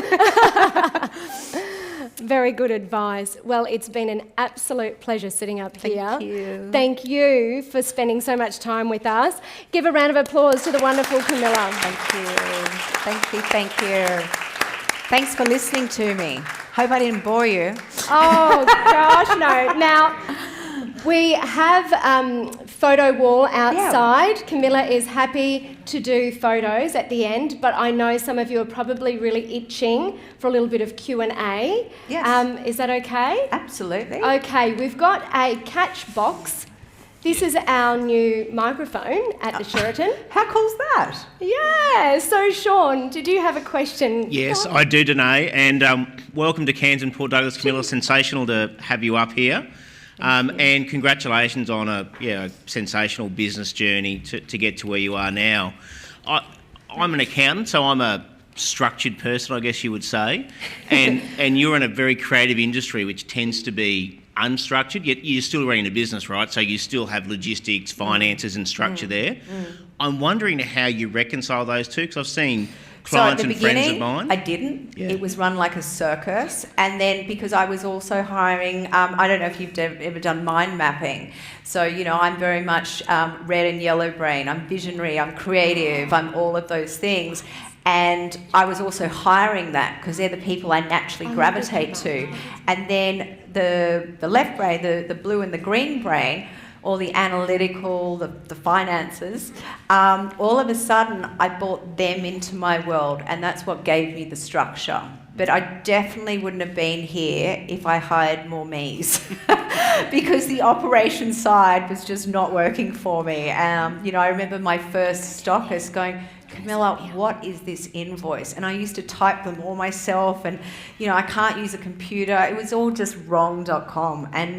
Very good advice. Well, it's been an absolute pleasure sitting up here. Thank you. Thank you for spending so much time with us. Give a round of applause to the wonderful Camilla. Thank you. Thank you. Thank you. Thanks for listening to me. Hope I didn't bore you. Oh, gosh, no. Now, we have photo wall outside. Yeah. Camilla is happy to do photos at the end, but I know some of you are probably really itching for a little bit of Q&A. Yes. Is that okay? Absolutely. Okay, we've got a catch box. This is our new microphone at the Sheraton. How cool's that? Yeah. So, Sean, did you have a question? Yes, I do, Danae. And welcome to Cairns and Port Douglas, Camilla. Sensational to have you up here. And congratulations on a sensational business journey to get to where you are now. I'm an accountant, so I'm a structured person, I guess you would say. And you're in a very creative industry, which tends to be unstructured, yet you're still running a business, right? So you still have logistics, finances and structure there. I'm wondering how you reconcile those two, because I've seen clients and friends of mine. I didn't. Yeah. It was run like a circus. And then because I was also hiring, I don't know if you've ever done mind mapping. So, you know, I'm very much red and yellow brain. I'm visionary, I'm creative, I'm all of those things. And I was also hiring that because they're the people I naturally gravitate to. And then the left brain, the blue and the green brain, all the analytical, the finances, all of a sudden I brought them into my world, and that's what gave me the structure. But I definitely wouldn't have been here if I hired more me's because the operation side was just not working for me. You know, I remember my first stockist going, Camilla, what is this invoice? And I used to type them all myself, and you know, I can't use a computer. It was all just wrong.com. And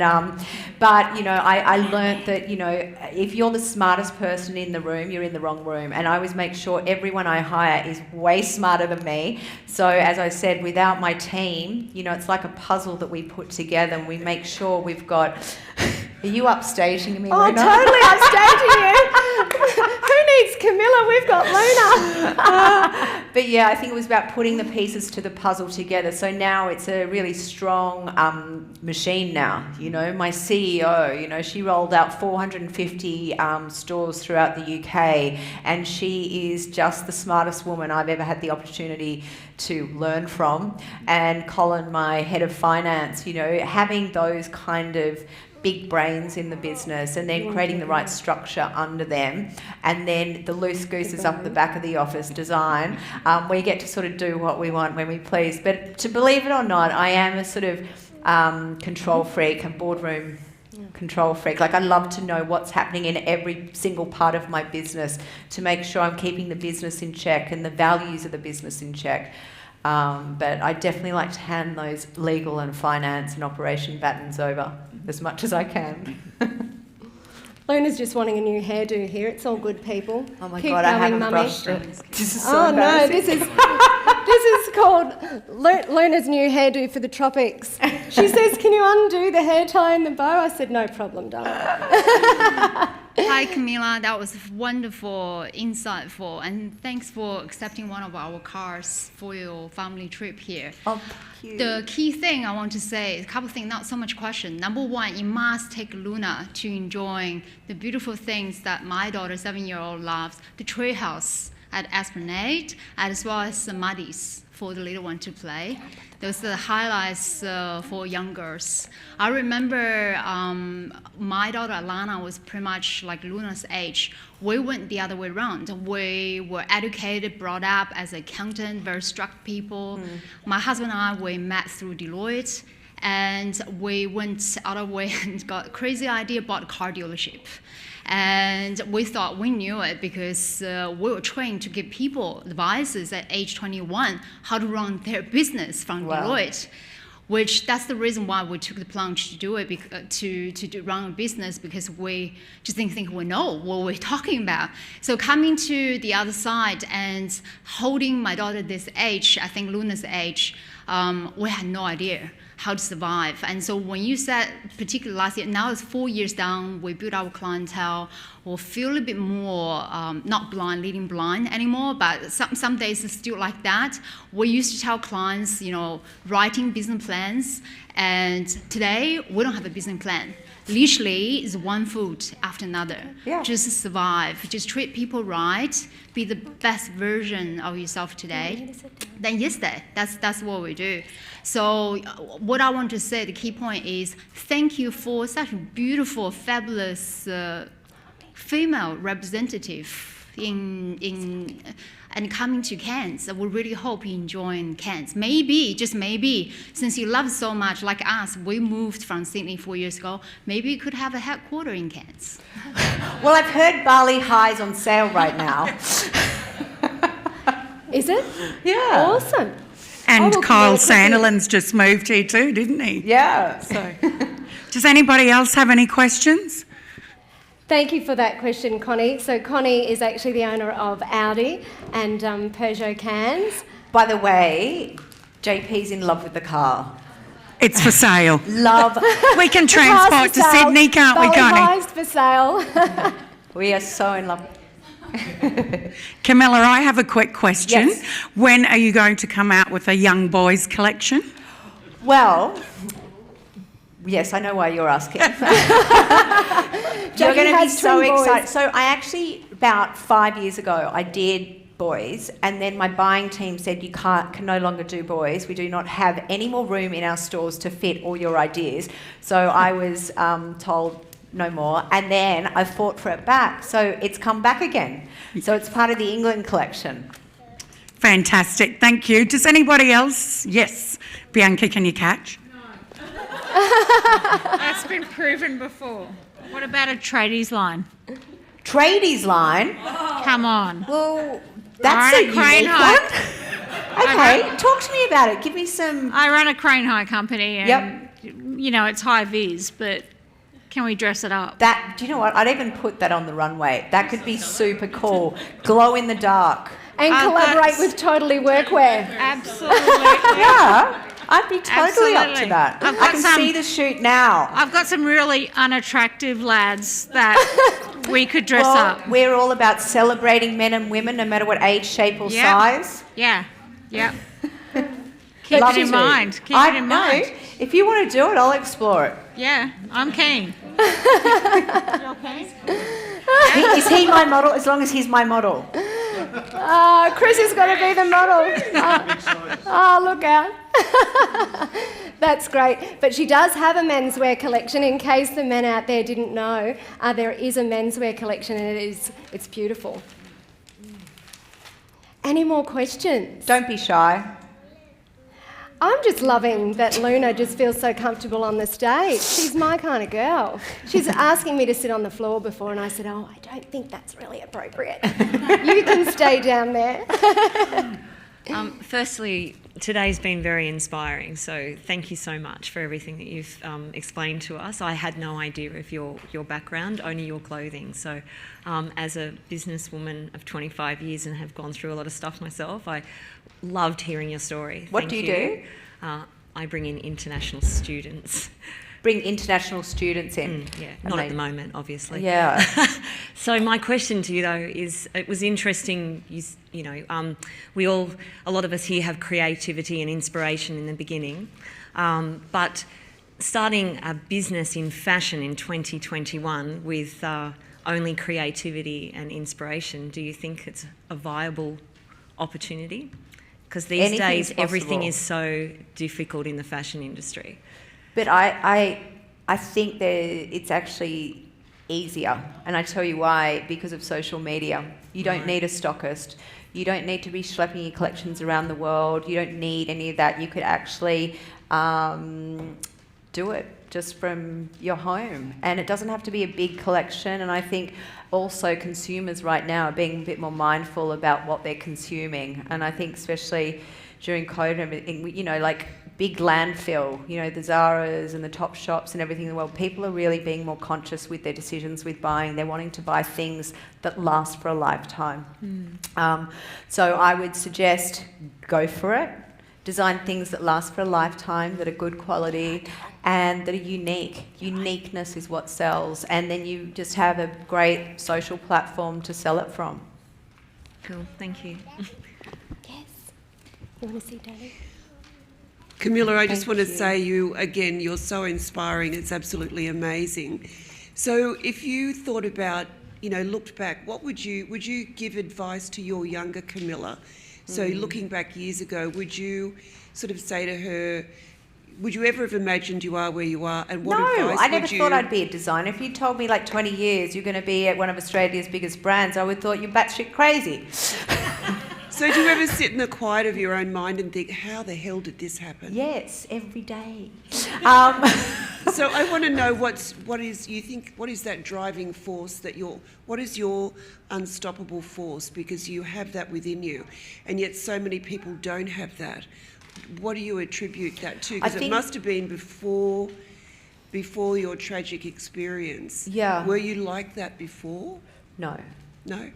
but you know, I learnt that, you know, if you're the smartest person in the room, you're in the wrong room. And I always make sure everyone I hire is way smarter than me. So as I said, without my team, you know, it's like a puzzle that we put together, and we make sure we've got. Are you upstaging me, Luna? Oh, totally upstaging you. Who needs Camilla? We've got Luna. But yeah, I think it was about putting the pieces to the puzzle together. So now it's a really strong machine now. You know, my CEO, you know, she rolled out 450 stores throughout the UK, and she is just the smartest woman I've ever had the opportunity to learn from. And Colin, my head of finance, you know, having those kind of big brains in the business and then creating the right structure under them, and then the loose gooses up the back of the office design, we get to sort of do what we want when we please. But to believe it or not, I am a sort of control freak and boardroom control freak. Like, I love to know what's happening in every single part of my business to make sure I'm keeping the business in check and the values of the business in check. But I definitely like to hand those legal and finance and operation batons over as much as I can. Luna's just wanting a new hairdo here. It's all good, people. Oh my Keep God, going, I haven't Mummy. brushed it. This is so embarrassing. No, this is... This is called Luna's new hairdo for the tropics. She says, can you undo the hair tie and the bow? I said, no problem, darling. Hi, Camilla. That was wonderful, insightful, and thanks for accepting one of our cars for your family trip here. Oh, cute. The key thing I want to say is a couple of things, not so much question. Number one, you must take Luna to enjoy the beautiful things that my daughter, 7-year-old, loves. The tree house at Esplanade, as well as the Muddies for the little one to play. Those are the highlights for young girls. I remember my daughter Alana was pretty much like Luna's age. We went the other way around. We were educated, brought up as accountant, very struck people. My husband and I, we met through Deloitte, and we went out of way and got a crazy idea about a car dealership. And we thought we knew it because we were trained to give people advices at age 21 how to run their business from Deloitte, which that's the reason why we took the plunge to do it, to run a business, because we just didn't think we know what we're talking about. So coming to the other side and holding my daughter this age, I think Luna's age, we had no idea how to survive. And so when you said, particularly last year, now it's 4 years down, we built our clientele, we'll feel a bit more, not blind, leading blind anymore, but some days it's still like that. We used to tell clients, writing business plans, and today we don't have a business plan. Literally, it's one food after another. Yeah. Just survive. Just treat people right. Be the best version of yourself today than yesterday. That's what we do. So what I want to say, the key point is, thank you for such a beautiful, fabulous female representative and coming to Cairns. We really hope you enjoy Cairns. Maybe, just maybe, since you love so much, like us, we moved from Sydney 4 years ago, maybe you could have a headquarters in Cairns. Well, I've heard Bali High's on sale right now. Is it? Yeah. Awesome. And well, Kyle well, Sandilands just moved here too, didn't he? Yeah. So, does anybody else have any questions? Thank you for that question, Connie. So Connie is actually the owner of Audi and Peugeot Cairns. By the way, JP's in love with the car. It's for sale. Love. We can transport to Sydney, can't we, Connie? High's for sale. We are so in love. Camilla, I have a quick question. Yes. When are you going to come out with a young boys collection? Well, yes, I know why you're asking. You're going to be so excited. So I actually, about 5 years ago, I did boys, and then my buying team said you can no longer do boys. We do not have any more room in our stores to fit all your ideas. So I was told no more, and then I fought for it back. So it's come back again. So it's part of the England collection. Fantastic, thank you. Does anybody else? Yes. Bianca, can you catch? That's been proven before. What about a tradies line? Tradies line? Come on. Well, that's a Alright, crane unique high. one. Okay, talk to me about it. Give me some... I run a crane high company and, it's high vis, but can we dress it up? That, do you know what? I'd even put that on the runway. That could be super cool. Glow in the dark. And collaborate with Totally Workwear. Absolutely. Yeah, I'd be totally up to Absolutely. that. I've I got can some- see the shoot now. I've got some really unattractive lads that we could dress up. We're all about celebrating men and women, no matter what age, shape, or size. Yeah. Yep. Keep Love it in to. mind. Keep I it in know. mind. If you want to do it, I'll explore it. Yeah, I'm keen. Is he my model? As long as he's my model. Chris is going to be the model. Look out. That's great. But she does have a menswear collection. In case the men out there didn't know, there is a menswear collection, and it's beautiful. Any more questions? Don't be shy. I'm just loving that Luna just feels so comfortable on the stage. She's my kind of girl. She's asking me to sit on the floor before, and I said, I don't think that's really appropriate. You can stay down there. Firstly, today's been very inspiring, so thank you so much for everything that you've explained to us. I had no idea of your background, only your clothing. So as a businesswoman of 25 years and have gone through a lot of stuff myself, I loved hearing your story. What do you do? I bring in international students. Bring international students in? Yeah, not at the moment, obviously. Yeah. So my question to you, though, is it was interesting, a lot of us here have creativity and inspiration in the beginning, but starting a business in fashion in 2021 with only creativity and inspiration, do you think it's a viable opportunity? Because these days everything is so difficult in the fashion industry. But I think that it's actually easier, and I tell you why, because of social media. You don't need a stockist. You don't need to be schlepping your collections around the world. You don't need any of that. You could actually do it just from your home, and it doesn't have to be a big collection. And I think also consumers right now are being a bit more mindful about what they're consuming, and I think especially during COVID, like big landfill, the Zaras and the Top Shops and everything in the world, people are really being more conscious with their decisions with buying. They're wanting to buy things that last for a lifetime. So I would suggest go for it. Design things that last for a lifetime, that are good quality and that are unique. Uniqueness is what sells, and then you just have a great social platform to sell it from. Cool, thank you. Yes. You want to see Danny? Camilla, I just want to say you're so inspiring. It's absolutely amazing. So if you thought about, looked back, what would you give advice to your younger Camilla? So looking back years ago, would you sort of say to her, would you ever have imagined you are where you are? And what advice would you... No, I never thought I'd be a designer. If you told me like 20 years you're going to be at one of Australia's biggest brands, I would have thought you're batshit crazy. So do you ever sit in the quiet of your own mind and think, how the hell did this happen? Yes, every day. So I want to know what is that driving force what is your unstoppable force? Because you have that within you, and yet so many people don't have that. What do you attribute that to? Because it must have been before your tragic experience. Yeah. Were you like that before? No. No?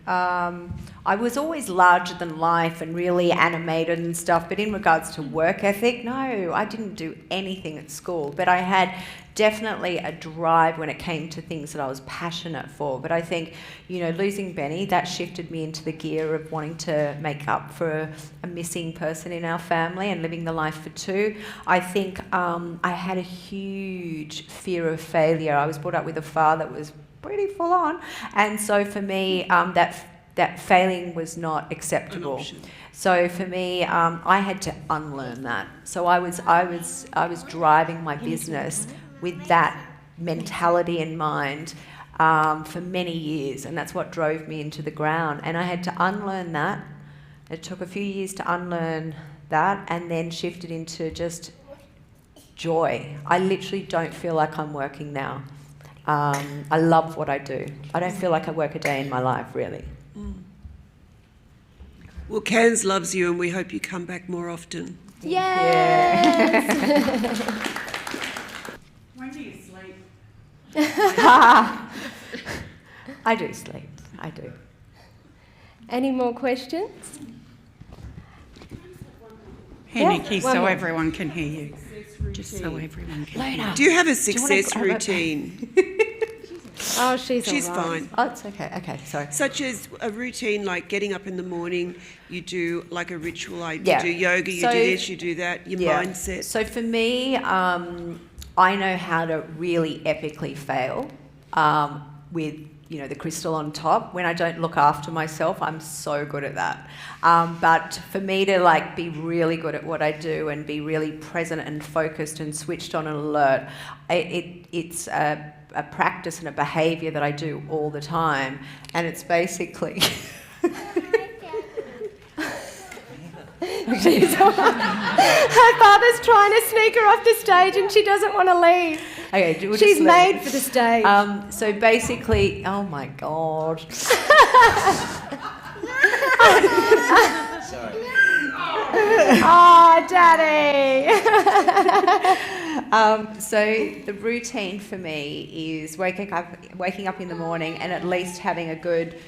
I was always larger than life and really animated and stuff, but in regards to work ethic, no, I didn't do anything at school, but I had definitely a drive when it came to things that I was passionate for. But I think, losing Benny, that shifted me into the gear of wanting to make up for a missing person in our family and living the life for two. I think I had a huge fear of failure. I was brought up with a father that was pretty full on, and so for me that failing was not acceptable. So for me, I had to unlearn that. So I was driving my business with that mentality in mind for many years, and that's what drove me into the ground. And I had to unlearn that. It took a few years to unlearn that, and then shifted into just joy. I literally don't feel like I'm working now. I love what I do. I don't feel like I work a day in my life, really. Well, Cairns loves you, and we hope you come back more often. Yes. When do you sleep? I do sleep. I do. Any more questions? Here, Nikki, one so more. Everyone can hear you. Just so everyone can hear you. Do you have a success routine? Oh, she's all right. Fine. Oh, it's okay. Okay, sorry. Such as a routine like getting up in the morning, you do like a ritual, you Yeah. do yoga, you So- do this, you do that, your mindset. So for me, I know how to really epically fail with, the crystal on top. When I don't look after myself, I'm so good at that. But for me to be really good at what I do and be really present and focused and switched on and alert, it's a practice and a behaviour that I do all the time. And it's basically... Her father's trying to sneak her off the stage and she doesn't want to leave. Okay, we'll She's just made for the stage. So basically, oh my God. Sorry. Oh, Daddy. So the routine for me is waking up in the morning and at least having a good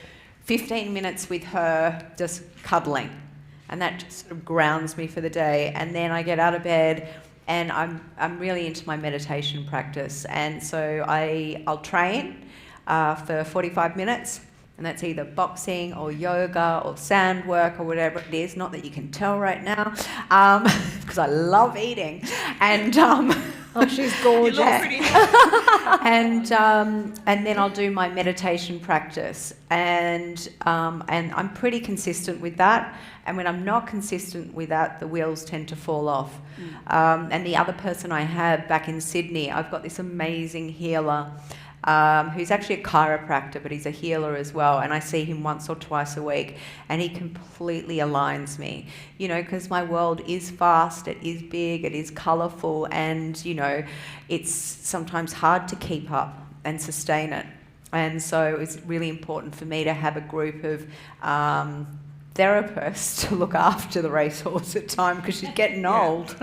15 minutes with her, just cuddling, and that just sort of grounds me for the day. And then I get out of bed, and I'm really into my meditation practice, and so I'll train for 45 minutes. And that's either boxing or yoga or sand work or whatever it is. Not that you can tell right now, because I love eating. And Oh, she's gorgeous. and then I'll do my meditation practice, and I'm pretty consistent with that. And when I'm not consistent with that, the wheels tend to fall off. And the other person I have back in Sydney, I've got this amazing healer. Who's actually a chiropractor, but he's a healer as well, and I see him once or twice a week, and he completely aligns me, because my world is fast, it is big, it is colourful, and, it's sometimes hard to keep up and sustain it. And so it's really important for me to have a group of therapists to look after the racehorse at time, because she's getting old.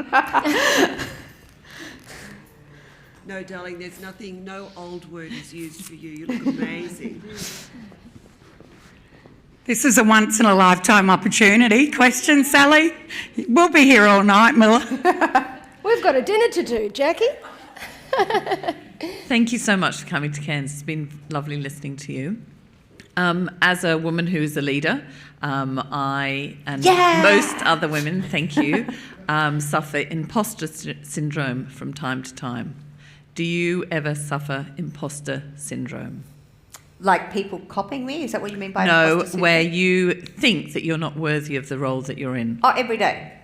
No, darling, there's nothing, no old word is used for you. You look amazing. This is a once-in-a-lifetime opportunity. Question, Sally? We'll be here all night, Miller. We've got a dinner to do, Jackie. Thank you so much for coming to Cairns. It's been lovely listening to you. As a woman who is a leader, I and most other women, thank you, suffer imposter syndrome from time to time. Do you ever suffer imposter syndrome? Like people copying me? Is that what you mean by imposter syndrome? No, where you think that you're not worthy of the role that you're in. Oh, every day.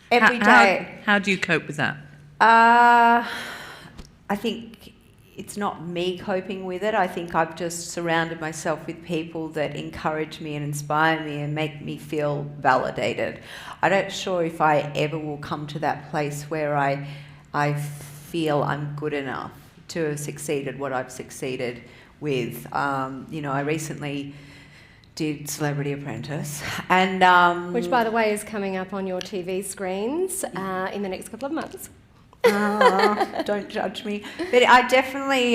Every day. How do you cope with that? I think it's not me coping with it. I think I've just surrounded myself with people that encourage me and inspire me and make me feel validated. I'm not sure if I ever will come to that place where I feel I'm good enough to have succeeded what I've succeeded with. I recently did Celebrity Apprentice, and Which, by the way, is coming up on your TV screens in the next couple of months. Don't judge me. But I definitely,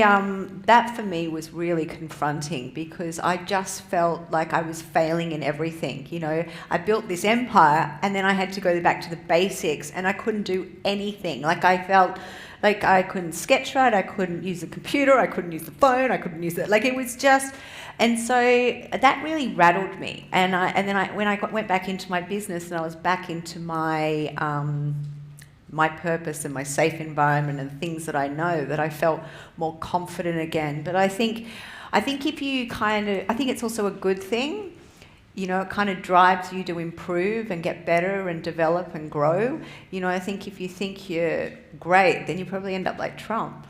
that for me was really confronting, because I just felt like I was failing in everything. I built this empire, and then I had to go back to the basics, and I couldn't do anything. Like, I felt like I couldn't sketch right, I couldn't use the computer, I couldn't use the phone, I couldn't use it. Like, it was just, and so that really rattled me. And then when I went back into my business and I was back into my my purpose and my safe environment and things that I know, that I felt more confident again. But I think if you I think it's also a good thing. It kind of drives you to improve and get better and develop and grow. I think if you think you're great, then you probably end up like Trump.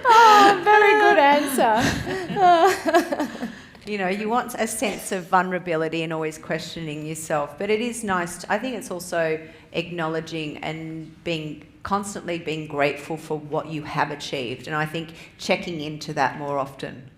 Oh, very good answer. You want a sense of vulnerability and always questioning yourself. But it is nice. I think it's also acknowledging and constantly being grateful for what you have achieved. And I think checking into that more often.